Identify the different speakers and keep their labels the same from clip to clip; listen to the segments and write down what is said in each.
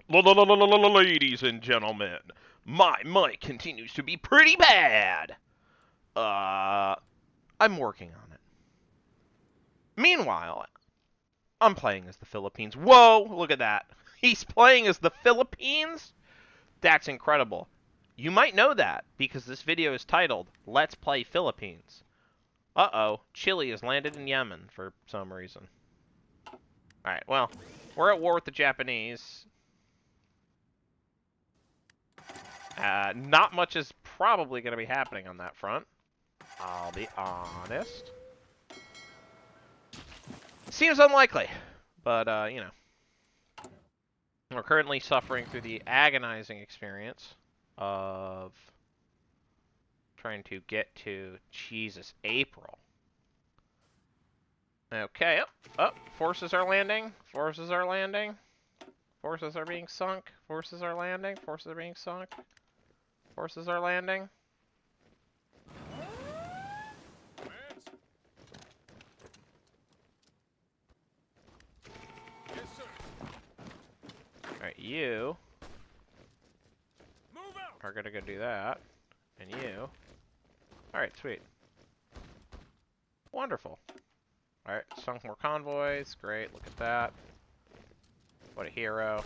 Speaker 1: Ladies and gentlemen, my mic continues to be pretty bad. I'm working on it. Meanwhile, I'm playing as the Philippines. Whoa, look at that. He's playing as the Philippines? That's incredible. You might know that because this video is titled, Let's Play Philippines. Uh-oh, Chile has landed in Yemen for some reason. Alright, well, we're at war with the Japanese. Not much is probably going to be happening on that front. I'll be honest. Seems unlikely, but, you know. We're currently suffering through the agonizing experience of trying to get to, Jesus, April. Okay, forces are landing. Forces are landing. Forces are being sunk. Forces are landing. Forces are being sunk. Forces are landing. Alright, you are gonna go do that. And you. Alright, sweet. Wonderful. Alright, sunk more convoys. Great, look at that. What a hero.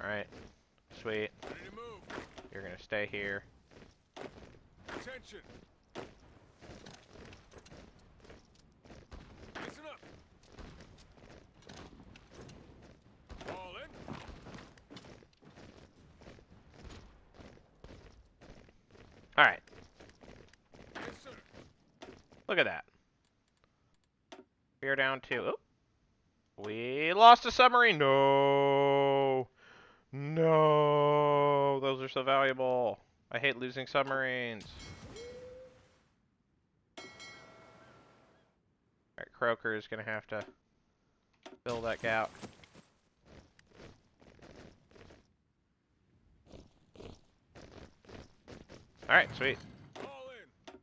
Speaker 1: Alright, sweet. You're gonna stay here.
Speaker 2: Attention. Listen up. All in.
Speaker 1: Alright,
Speaker 2: Yes, sir.
Speaker 1: look at that. We're down to... Oh, we lost a submarine. No. No. Those are so valuable. I hate losing submarines. Alright, Croker is going to have to fill that gap. Alright, sweet.
Speaker 2: All in.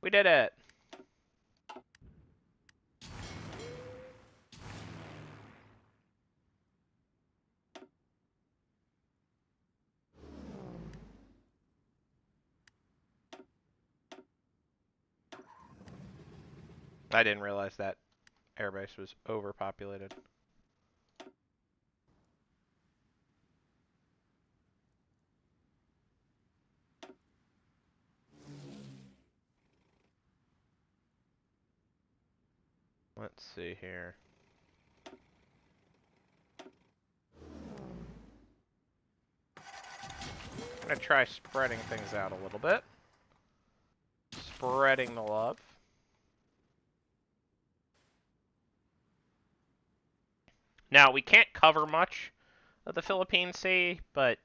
Speaker 1: We did it. I didn't realize that airbase was overpopulated. Let's see here. I'm going to try spreading things out a little bit. Spreading the love. Now, we can't cover much of the Philippine Sea, but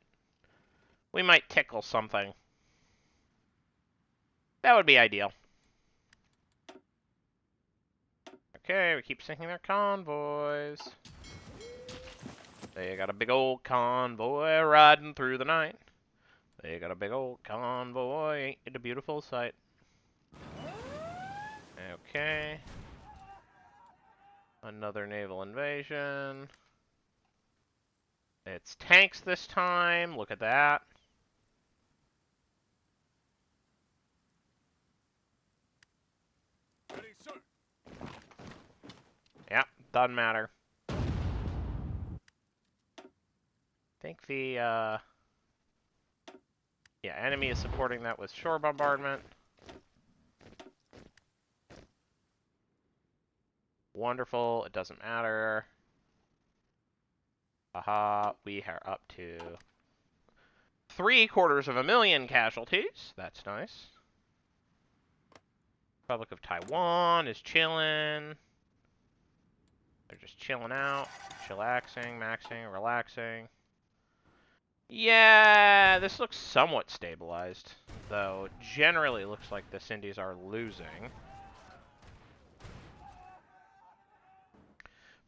Speaker 1: we might tickle something. That would be ideal. Okay, we keep sinking their convoys. They got a big old convoy riding through the night. They got a big old convoy, ain't it a beautiful sight? Okay. Another naval invasion. It's tanks this time, look at that.
Speaker 2: Ready, sir.
Speaker 1: Yep, doesn't matter. I think the, yeah, enemy is supporting that with shore bombardment. Wonderful, it doesn't matter. Aha, we are up to 750,000 casualties. That's nice. Republic of Taiwan is chilling. They're just chilling out, chillaxing, maxing, relaxing. Yeah, this looks somewhat stabilized, though generally looks like the Indies are losing.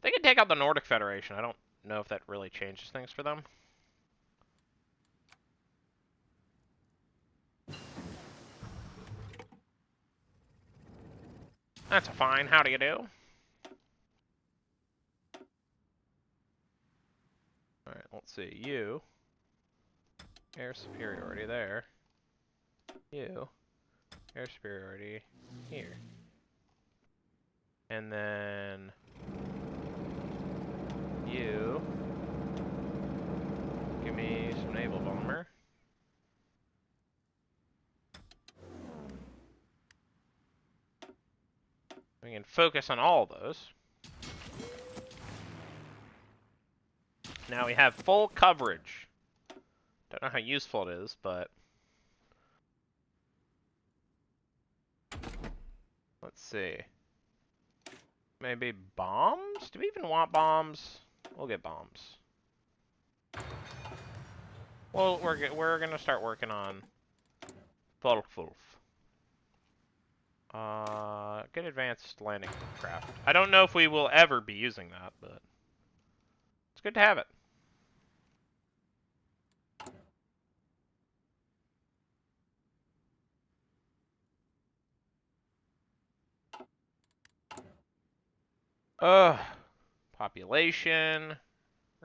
Speaker 1: They can take out the Nordic Federation. I don't know if that really changes things for them. That's a fine. How do you do? let's see, you, air superiority there. You, air superiority here. And then you, give me some naval bomber. We can focus on all those. Now we have full coverage. Don't know how useful it is, but let's see. Maybe bombs? Do we even want bombs? We'll get bombs. Well, we're gonna start working on Volkfulf. Good advanced landing craft. I don't know if we will ever be using that, but it's good to have it. Population,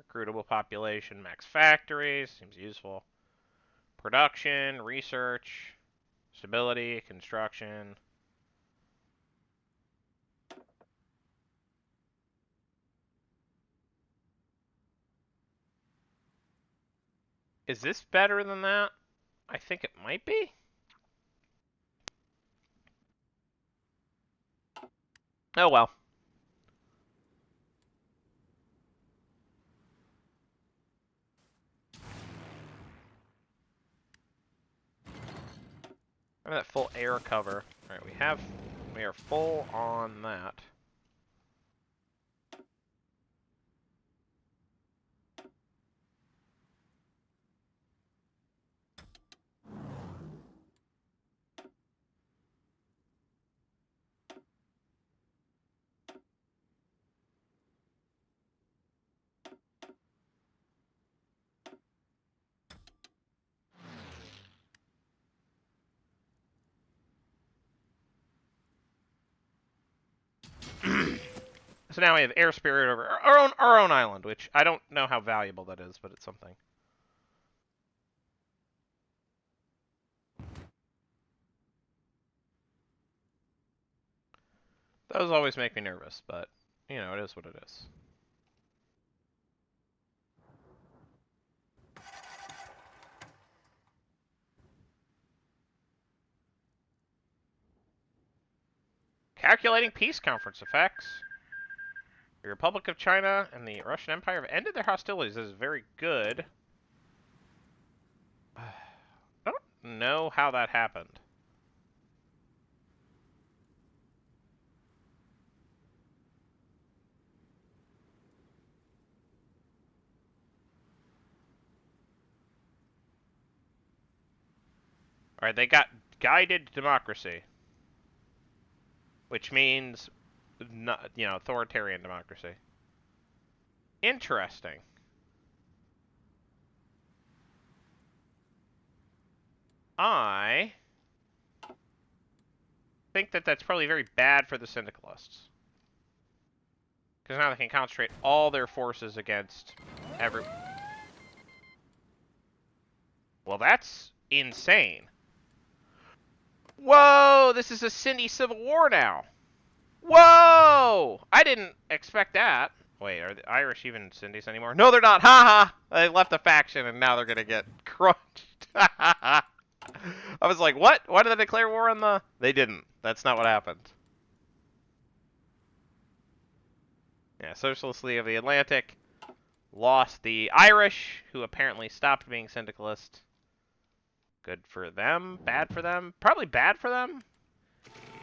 Speaker 1: recruitable population, max factories, seems useful. Production, research, stability, construction. Is this better than that? I think it might be. Oh well. Remember that full air cover. Alright, we are full on that. So now we have air spirit over our own island, which I don't know how valuable that is, but it's something. Those always make me nervous, but you know, it is what it is. Calculating peace conference effects. The Republic of China and the Russian Empire have ended their hostilities. This is very good. I don't know how that happened. Alright, they got guided democracy. Which means, not, you know, authoritarian democracy. Interesting. I think that that's probably very bad for the syndicalists. Because now they can concentrate all their forces against every... Well, that's insane. Whoa! This is a Cindy Civil War now. Whoa! I didn't expect that. Wait, are the Irish even Cindy's anymore? No, they're not. Ha ha! They left the faction and now they're gonna get crunched. I was like, what? Why did they declare war on the... They didn't. That's not what happened. Yeah, Socialist League of the Atlantic lost the Irish, who apparently stopped being syndicalist. Good for them. Bad for them. Probably bad for them,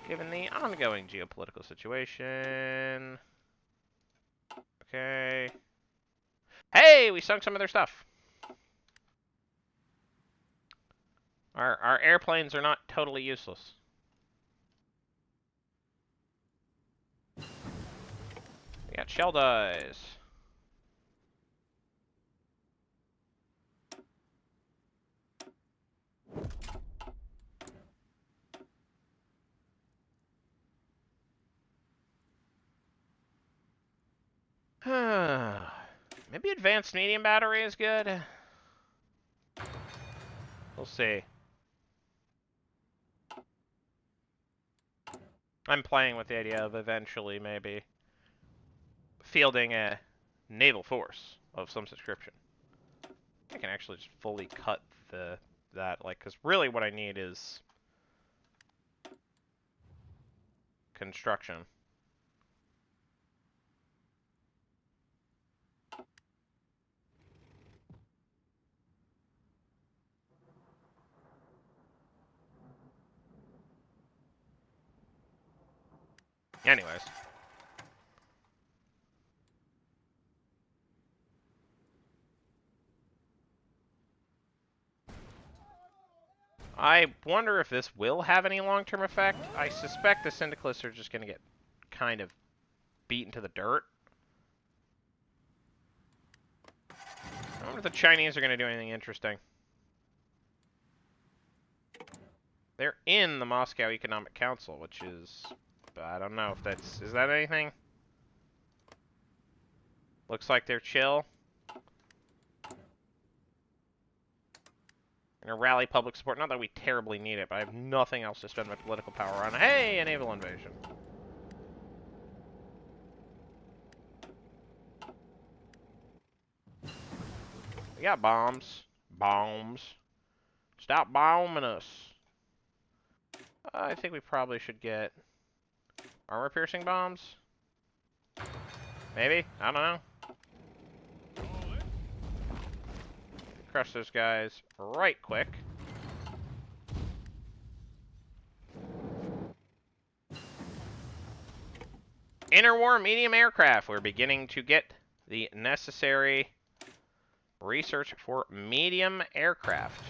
Speaker 1: given the ongoing geopolitical situation. Okay. Hey, we sunk some of their stuff. Our airplanes are not totally useless. We got shell dies. Maybe advanced medium battery is good. We'll see. I'm playing with the idea of eventually maybe fielding a naval force of some subscription. I can actually just fully cut that, like, because really what I need is construction. Anyways. I wonder if this will have any long-term effect. I suspect the Syndicalists are just going to get kind of beaten to the dirt. I wonder if the Chinese are going to do anything interesting. They're in the Moscow Economic Council, which is... I don't know if that's... Is that anything? Looks like they're chill. And a rally public support. Not that we terribly need it, but I have nothing else to spend my political power on. Hey, a naval invasion. We got bombs. Bombs. Stop bombing us. I think we probably should get armor-piercing bombs. Maybe? I don't know. Crush those guys right quick. Interwar medium aircraft. We're beginning to get the necessary research for medium aircraft.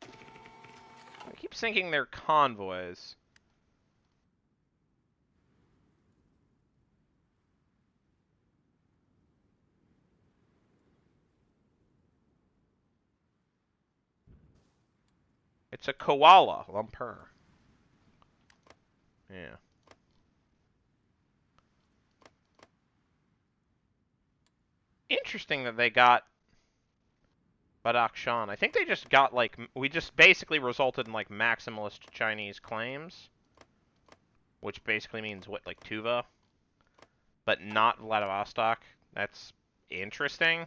Speaker 1: I keep thinking they're convoys. It's a koala lumper. Yeah. Interesting that they got Badakhshan. I think they just got, like, we just basically resulted in, like, maximalist Chinese claims. Which basically means, what, like, Tuva? But not Vladivostok. That's interesting.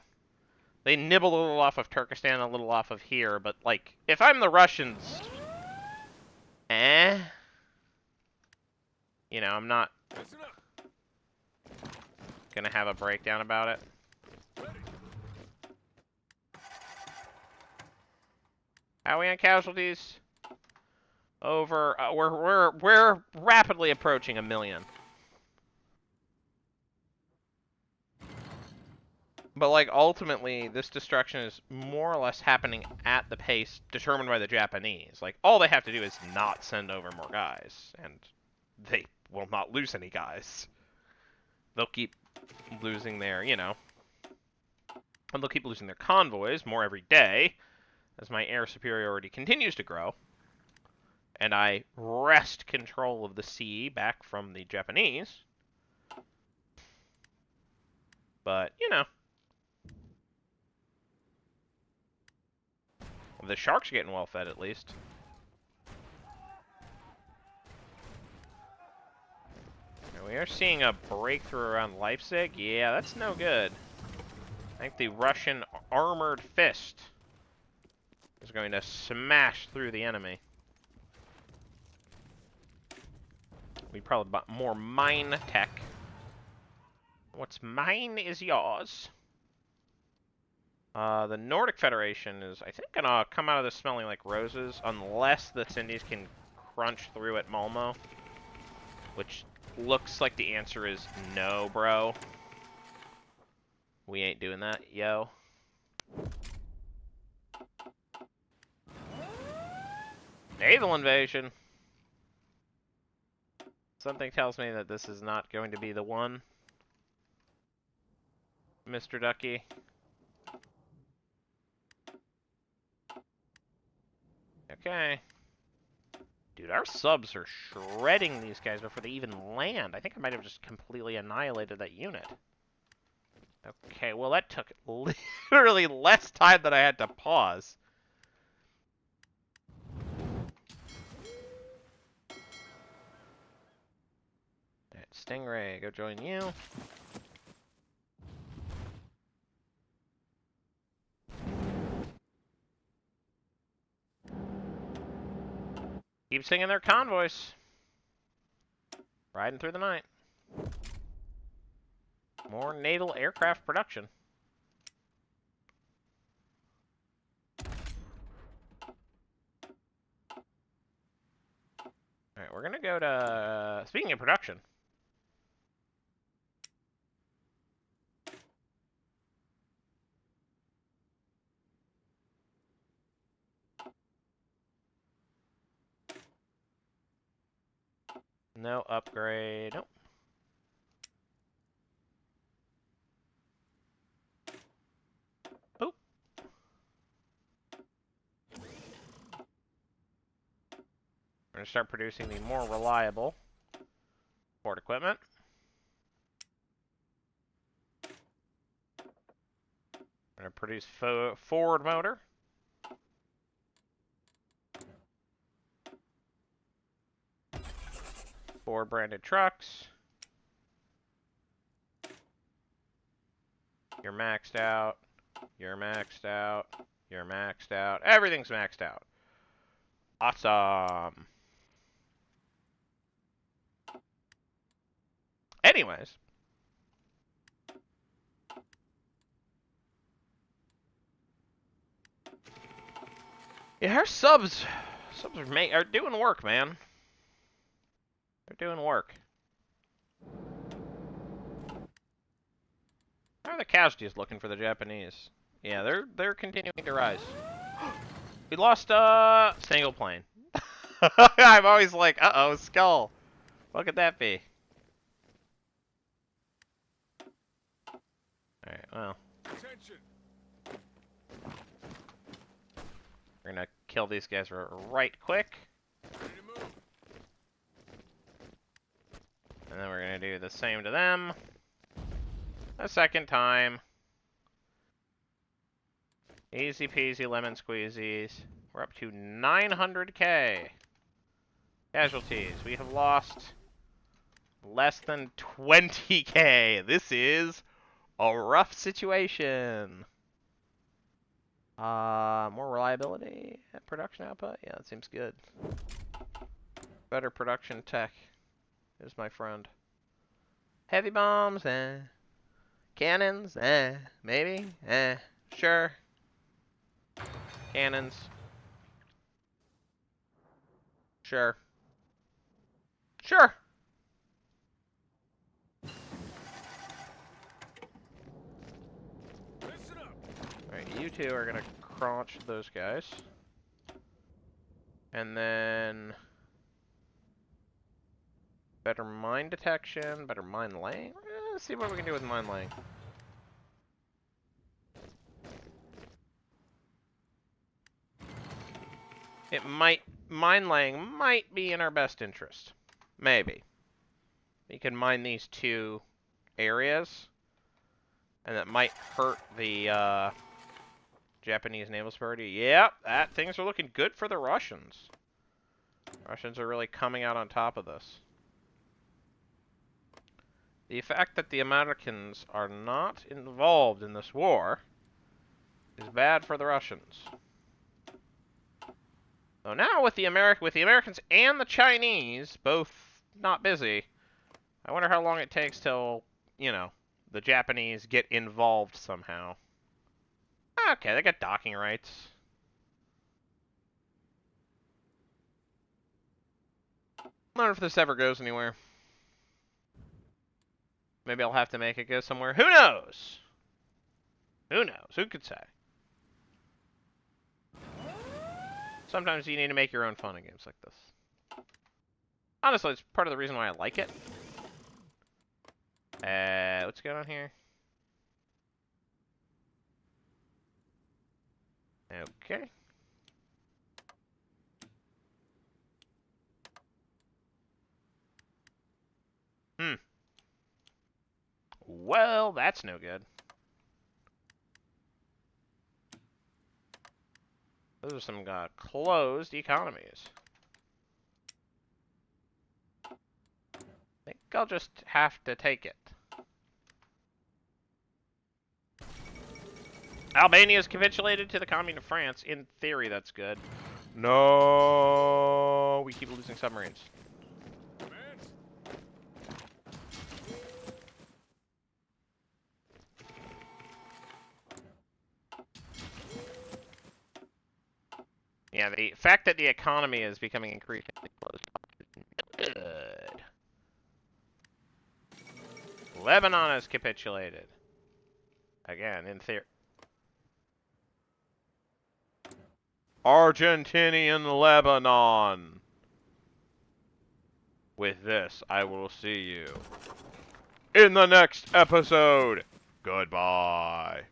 Speaker 1: They nibble a little off of Turkestan, a little off of here, but, like, if I'm the Russians... You know, I'm not gonna have a breakdown about it. How are we on casualties? Over, we're rapidly approaching 1 million. But, like, ultimately, this destruction is more or less happening at the pace determined by the Japanese. Like, all they have to do is not send over more guys, and they will not lose any guys. They'll keep losing their, you know, and they'll keep losing their convoys more every day as my air superiority continues to grow, and I wrest control of the sea back from the Japanese. But, you know, the sharks are getting well fed, at least. Now, we are seeing a breakthrough around Leipzig. Yeah, that's no good. I think the Russian armored fist is going to smash through the enemy. We probably bought more mine tech. What's mine is yours. The Nordic Federation is, I think, gonna come out of this smelling like roses, unless the Cindies can crunch through at Malmo. Which looks like the answer is no, bro. We ain't doing that, yo. Naval invasion. Something tells me that this is not going to be the one, Mr. Ducky. Okay. Dude, our subs are shredding these guys before they even land. I think I might have just completely annihilated that unit. Okay, well that took literally less time than I had to pause. Alright, Stingray, go join you. Keep singing their convoys. Riding through the night. More naval aircraft production. Alright, we're gonna go to... Speaking of production. No upgrade. Nope. Oop. We're gonna start producing the more reliable port equipment. We're gonna produce Ford motor. Ford branded trucks. You're maxed out. You're maxed out. You're maxed out. Everything's maxed out. Awesome. Anyways. Yeah, our subs are doing work, man. They're doing work. How are the casualties looking for the Japanese? Yeah, they're continuing to rise. We lost single plane. I'm always like, uh-oh, skull. What could that be? Alright, well.
Speaker 2: Attention.
Speaker 1: We're gonna kill these guys right quick.
Speaker 2: Ready to move.
Speaker 1: And then we're gonna do the same to them. A second time. Easy peasy lemon squeezies. We're up to 900k. Casualties. We have lost less than 20k. This is a rough situation. More reliability at production output? Yeah, that seems good. Better production tech is my friend. Heavy bombs, Cannons, maybe, sure. Cannons. Sure. Sure.
Speaker 2: Listen up.
Speaker 1: Alright, you two are gonna crunch those guys. And then... better mine detection, better mine laying. Let's see what we can do with mine laying. Mine laying might be in our best interest. Maybe. We can mine these two areas. And that might hurt the, Japanese naval superiority. Yep, things are looking good for the Russians. Russians are really coming out on top of this. The fact that the Americans are not involved in this war is bad for the Russians. So now with the Americans and the Chinese both not busy, I wonder how long it takes till, you know, the Japanese get involved somehow. Okay, they got docking rights. I wonder if this ever goes anywhere. Maybe I'll have to make it go somewhere. Who knows? Who knows? Who could say? Sometimes you need to make your own fun in games like this. Honestly, it's part of the reason why I like it. What's going on here? Okay. Well, that's no good. Those are some closed economies. I think I'll just have to take it. Albania is capitulated to the Commune of France. In theory, that's good. No, we keep losing submarines.
Speaker 2: Advance.
Speaker 1: Yeah, the fact that the economy is becoming increasingly closed off is good. Lebanon has capitulated. Again, in theory. Argentinian Lebanon. With this, I will see you in the next episode. Goodbye.